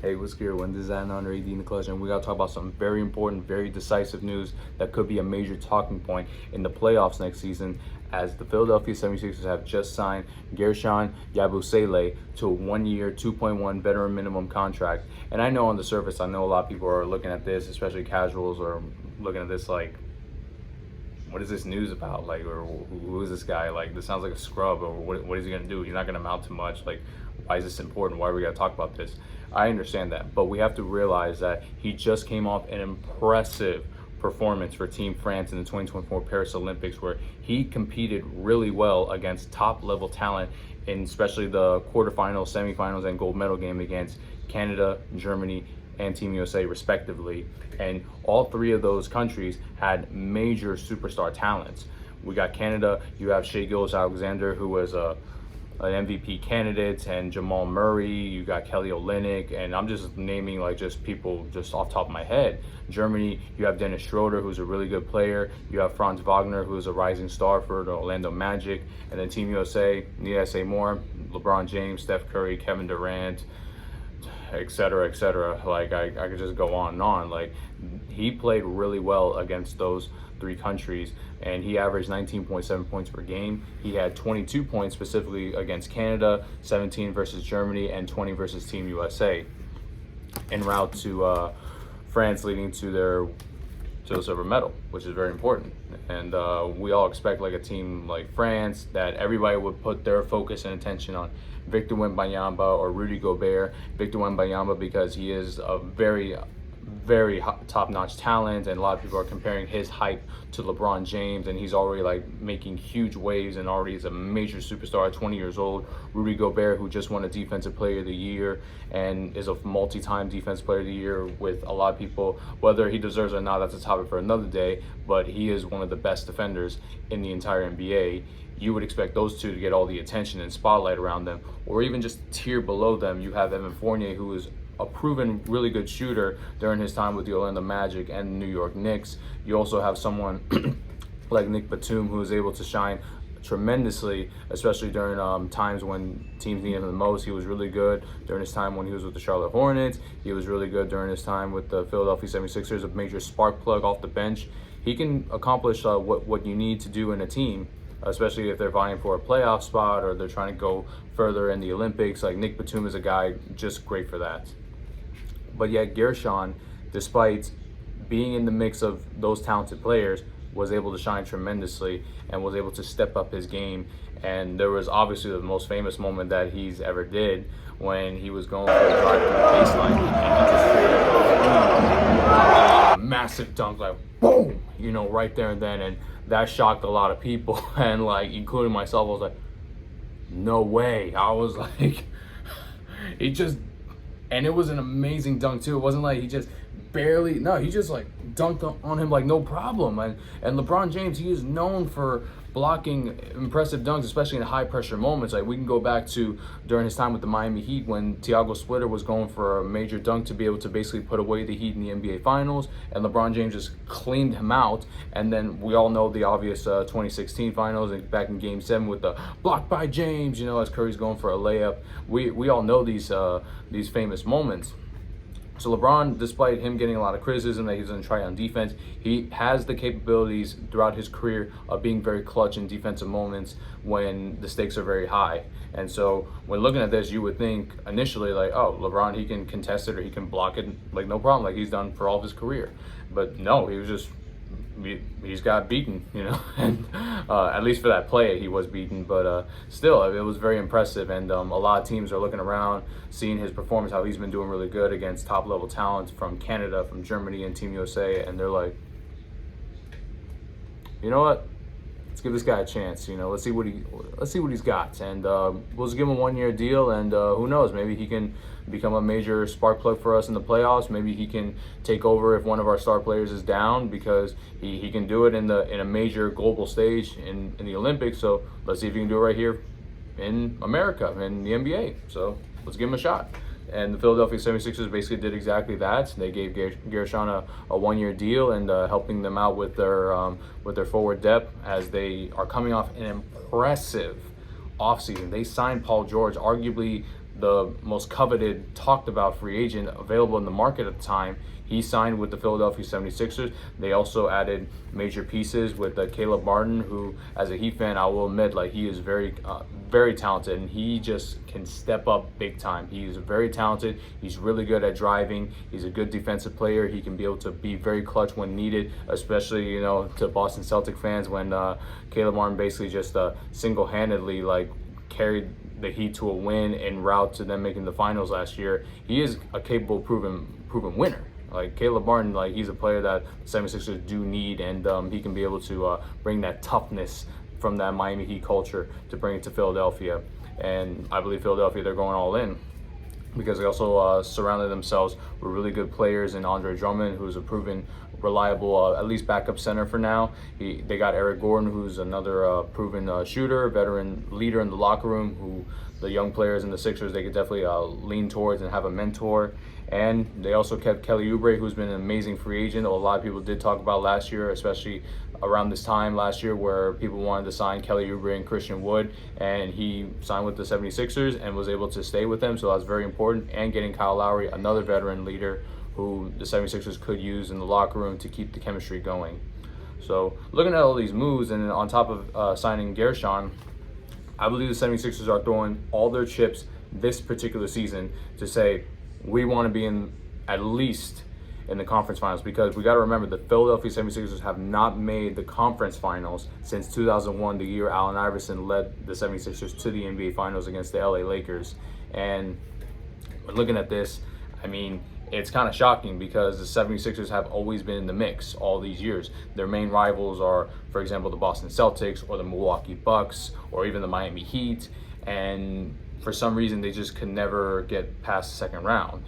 Hey, what's good? When this is under AD in the clutch, and we gotta talk about some very important, very decisive news that could be a major talking point in the playoffs next season, as the Philadelphia 76ers have just signed Guerschon Yabusele to a 1-year, 2.1 veteran minimum contract. And I know on the surface, I know a lot of people are looking at this, especially casuals, or looking at this like, what is this news about? Like, or who is this guy? Like, this sounds like a scrub, or what is he gonna do? He's not gonna amount to much. Like, why is this important? Why are we gonna talk about this? I understand that, but we have to realize that he just came off an impressive performance for Team France in the 2024 Paris Olympics, where he competed really well against top level talent, in especially the quarterfinals, semifinals, and gold medal game against Canada, Germany, and Team USA respectively. And all three of those countries had major superstar talents. We got Canada, you have Shai Gilgeous-Alexander, who was an MVP candidate, and Jamal Murray, you got Kelly Olynyk, and I'm just naming like just people just off the top of my head. Germany, you have Dennis Schroeder, who's a really good player. You have Franz Wagner, who's a rising star for the Orlando Magic. And then Team USA, need I say more? LeBron James, Steph Curry, Kevin Durant, etc., etc. Like I could just go on and on. Like, he played really well against those three countries, and he averaged 19.7 points per game. He had 22 points specifically against Canada, 17 versus Germany, and 20 versus Team USA, en route to France, leading to the silver medal, which is very important. And we all expect, like a team like France, that everybody would put their focus and attention on Victor Wembanyama or Rudy Gobert. Victor Wembanyama, because he is a very top-notch talent, and a lot of people are comparing his hype to LeBron James, and he's already like making huge waves and already is a major superstar at 20 years old. Rudy Gobert, who just won a Defensive Player of the Year and is a multi-time Defensive Player of the Year with a lot of people, whether he deserves it or not, that's a topic for another day, but he is one of the best defenders in the entire NBA. You would expect those two to get all the attention and spotlight around them, or even just a tier below them. You have Evan Fournier, who is a proven really good shooter during his time with the Orlando Magic and the New York Knicks. You also have someone like Nick Batum, who is able to shine tremendously, especially during times when teams needed him the most. He was really good during his time when he was with the Charlotte Hornets. He was really good during his time with the Philadelphia 76ers, a major spark plug off the bench. He can accomplish what you need to do in a team, especially if they're vying for a playoff spot or they're trying to go further in the Olympics. Like, Nick Batum is a guy just great for that. But yet Guerschon, despite being in the mix of those talented players, was able to shine tremendously and was able to step up his game. And there was obviously the most famous moment that he's ever did, when he was going for a drive through the baseline and he just created a massive dunk, like boom, right there and then. And that shocked a lot of people, and like including myself. I was like, no way. I was like, he just, and it was an amazing dunk too. It wasn't like he just he just like dunked on him like no problem. And LeBron James, he is known for blocking impressive dunks, especially in high pressure moments. Like, we can go back to during his time with the Miami Heat, when Thiago Splitter was going for a major dunk to be able to basically put away the Heat in the NBA Finals, and LeBron James just cleaned him out. And then we all know the obvious 2016 Finals, and back in Game 7 with the block by James, as Curry's going for a layup. We all know these famous moments. So LeBron, despite him getting a lot of criticism that he doesn't try on defense, he has the capabilities throughout his career of being very clutch in defensive moments when the stakes are very high. And so when looking at this, you would think initially like, oh, LeBron, he can contest it or he can block it like no problem, like he's done for all of his career. But no, he's got beaten, and at least for that play, he was beaten. But still, it was very impressive, and a lot of teams are looking around, seeing his performance, how he's been doing really good against top-level talents from Canada, from Germany, and Team USA, and they're like, you know what? Let's give this guy a chance. Let's see what he's got, and we'll just give him a 1-year deal, and who knows? Maybe he can become a major spark plug for us in the playoffs. Maybe he can take over if one of our star players is down, because he can do it in a major global stage in the Olympics. So let's see if he can do it right here in America, in the NBA. So let's give him a shot. And the Philadelphia 76ers basically did exactly that. They gave Guerschon a 1-year deal, and helping them out with their forward depth, as they are coming off an impressive offseason. They signed Paul George, arguably the most coveted, talked about free agent available in the market at the time. He signed with the Philadelphia 76ers. They also added major pieces with Caleb Martin, who, as a Heat fan, I will admit, like, he is very talented, and he just can step up big time. He's very talented. He's really good at driving. He's a good defensive player. He can be able to be very clutch when needed, especially, to Boston Celtic fans when Caleb Martin basically just single-handedly, like, carried the Heat to a win en route to them making the finals last year. He is a capable, proven winner. Like, Caleb Martin, like, he's a player that the 76ers do need, and he can be able to bring that toughness from that Miami Heat culture to bring it to Philadelphia. And I believe Philadelphia, they're going all in, because they also surrounded themselves with really good players in Andre Drummond, who's a proven reliable, at least backup center for now. They got Eric Gordon, who's another proven shooter, veteran leader in the locker room, who the young players in the Sixers, they could definitely lean towards and have a mentor. And they also kept Kelly Oubre, who's been an amazing free agent. A lot of people did talk about last year, especially around this time last year, where people wanted to sign Kelly Oubre and Christian Wood, and he signed with the 76ers and was able to stay with them, so that's very important. And getting Kyle Lowry, another veteran leader who the 76ers could use in the locker room to keep the chemistry going. So looking at all these moves, and on top of signing Guerschon, I believe the 76ers are throwing all their chips this particular season to say, we want to be in at least in the conference finals, because we got to remember the Philadelphia 76ers have not made the conference finals since 2001, the year Allen Iverson led the 76ers to the NBA finals against the LA Lakers. And when looking at this, I mean, it's kind of shocking, because the 76ers have always been in the mix all these years. Their main rivals are, for example, the Boston Celtics or the Milwaukee Bucks or even the Miami Heat. And for some reason, they just could never get past the second round.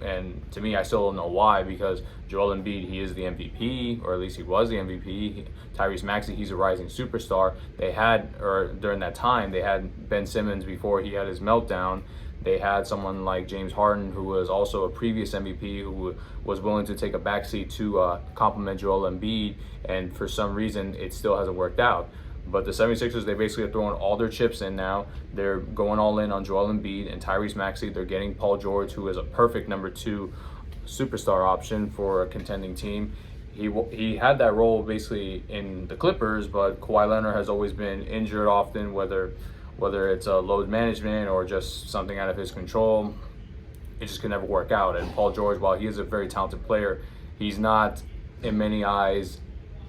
And to me, I still don't know why, because Joel Embiid, he is the MVP, or at least he was the MVP. Tyrese Maxey, he's a rising superstar. They had, or during that time, they had Ben Simmons before he had his meltdown. They had someone like James Harden, who was also a previous MVP, who was willing to take a backseat to complement Joel Embiid, and for some reason, it still hasn't worked out. But the 76ers, they basically are throwing all their chips in now. They're going all in on Joel Embiid and Tyrese Maxey. They're getting Paul George, who is a perfect number 2 superstar option for a contending team. He had that role basically in the Clippers, but Kawhi Leonard has always been injured often, whether it's a load management or just something out of his control. It just can never work out. And Paul George, while he is a very talented player, he's not, in many eyes,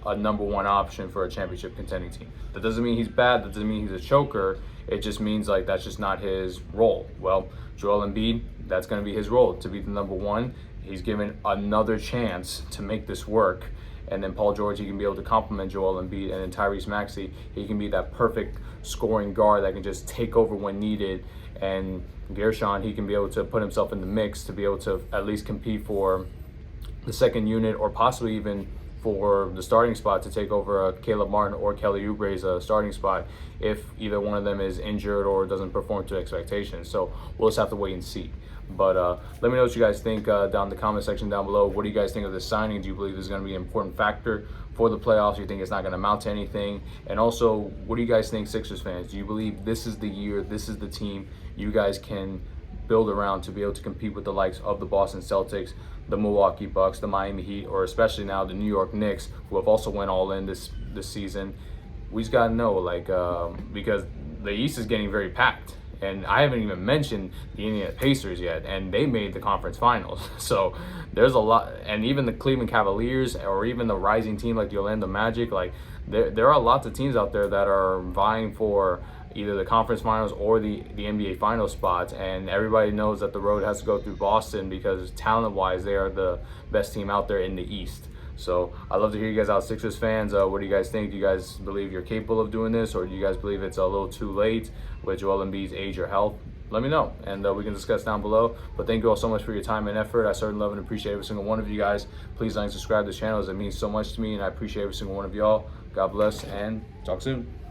a number 1 option for a championship contending team. That doesn't mean he's bad. That doesn't mean he's a choker. It just means, like, that's just not his role. Well, Joel Embiid, that's going to be his role, to be the number 1. He's given another chance to make this work. And then Paul George, he can be able to complement Joel Embiid. And then Tyrese Maxey, he can be that perfect scoring guard that can just take over when needed. And Guerschon, he can be able to put himself in the mix to be able to at least compete for the second unit, or possibly even for the starting spot, to take over Caleb Martin or Kelly Oubre's starting spot if either one of them is injured or doesn't perform to expectations. So we'll just have to wait and see. But let me know what you guys think down in the comment section down below. What do you guys think of this signing? Do you believe this is going to be an important factor for the playoffs? Do you think it's not going to amount to anything? And also, what do you guys think, Sixers fans? Do you believe this is the year, this is the team you guys can build around to be able to compete with the likes of the Boston Celtics, the Milwaukee Bucks, the Miami Heat, or especially now the New York Knicks, who have also went all in this season? We just got to know, like, because the East is getting very packed. And I haven't even mentioned the Indiana Pacers yet, and they made the conference finals. So there's a lot, and even the Cleveland Cavaliers, or even the rising team like the Orlando Magic, like there are lots of teams out there that are vying for either the conference finals or the NBA finals spots. And everybody knows that the road has to go through Boston, because talent-wise, they are the best team out there in the East. So I'd love to hear you guys out, Sixers fans. What do you guys think? Do you guys believe you're capable of doing this, or do you guys believe it's a little too late with Joel Embiid's age or health? Let me know, and we can discuss down below. But thank you all so much for your time and effort. I certainly love and appreciate every single one of you guys. Please like and subscribe to the channel, as it means so much to me, and I appreciate every single one of y'all. God bless, and talk soon.